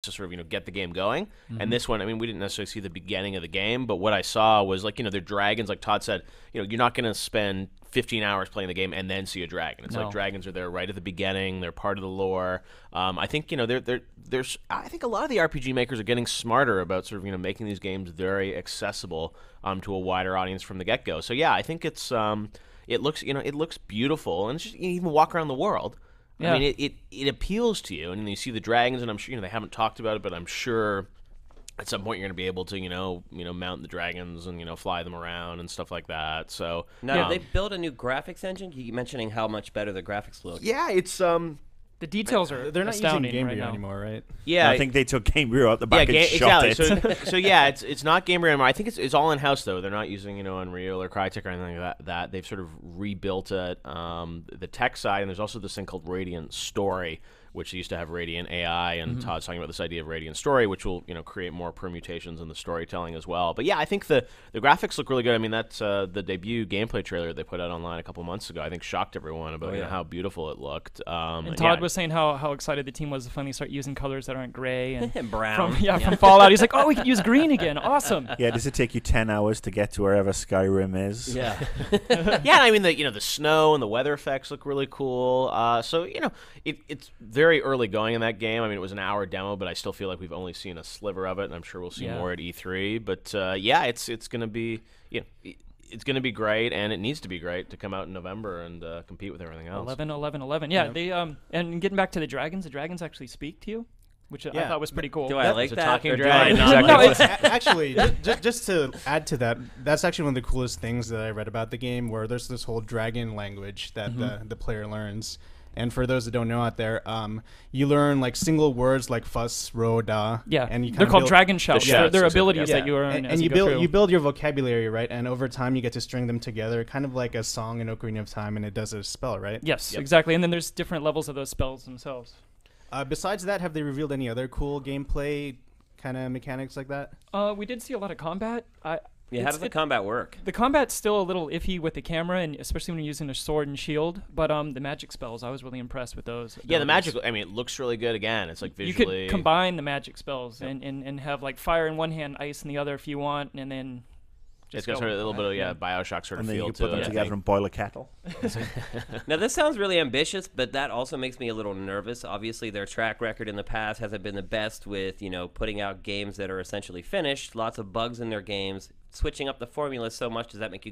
to sort of get the game going. And this one, I mean, we didn't necessarily see the beginning of the game, but what I saw was like they're dragons, like Todd said. You're not going to spend 15 hours playing the game and then see a dragon. It's like dragons are there right at the beginning. They're part of the lore. I think there's I think a lot of the RPG makers are getting smarter about sort of making these games very accessible to a wider audience from the get-go. So yeah, I think it's it looks beautiful, and it's just, you even walk around the world. Yeah. I mean, it appeals to you, and you see the dragons, and I'm sure they haven't talked about it, but I'm sure at some point you're going to be able to mount the dragons and fly them around and stuff like that. So now, they built a new graphics engine. You keep mentioning how much better the graphics look. Yeah, it's the details are they're not using Gamebryo right anymore, right? Yeah, I think they took Gamebryo out the back and shot exactly. it. So yeah, it's not Gamebryo anymore. I think it's all in house though. They're not using Unreal or Crytek or anything like that. They've sort of rebuilt it, the tech side, and there's also this thing called Radiant Story, which used to have Radiant AI, and Todd's talking about this idea of Radiant Story, which will create more permutations in the storytelling as well. But yeah, I think the graphics look really good. I mean, that's the debut gameplay trailer they put out online a couple months ago. I think shocked everyone about how beautiful it looked. And Todd was saying how excited the team was to finally start using colors that aren't gray and brown. From Fallout. He's like, oh, we could use green again. Awesome. Yeah, does it take you 10 hours to get to wherever Skyrim is? Yeah. Yeah, I mean, the snow and the weather effects look really cool. So, it's very early going in that game. I mean, it was an hour demo, but I still feel like we've only seen a sliver of it, and I'm sure we'll see more at E3. But yeah, it's going to be it's going to be great, and it needs to be great to come out in November and compete with everything else. 11/11/11. Yeah, they and getting back to the dragons actually speak to you, which I thought was pretty cool. Do I like that? Talking or do dragon. I not? No, it's Actually, just to add to that, that's actually one of the coolest things that I read about the game, where there's this whole dragon language that the player learns. And for those that don't know out there, you learn like single words like fuss, ro, da. Yeah, and you they're called dragon shouts. They're abilities yeah. that you learn. And you build your vocabulary, right? And over time, you get to string them together, kind of like a song in Ocarina of Time, and it does a spell, right? Yes, exactly. And then there's different levels of those spells themselves. Besides that, have they revealed any other cool gameplay kind of mechanics like that? We did see a lot of combat. Yeah, how does the combat work? The combat's still a little iffy with the camera, and especially when you're using a sword and shield. But the magic spells, I was really impressed with those. Yeah, the magic. I mean, it looks really good. Again, it's like visually. You could combine the magic spells and have like fire in one hand, ice in the other if you want, and then. It's got sort of a little bit of Bioshock sort of feel to it. And then you put them together and boil a kettle. Now, this sounds really ambitious, but that also makes me a little nervous. Obviously, their track record in the past hasn't been the best with, putting out games that are essentially finished. Lots of bugs in their games. Switching up the formula so much, does that make you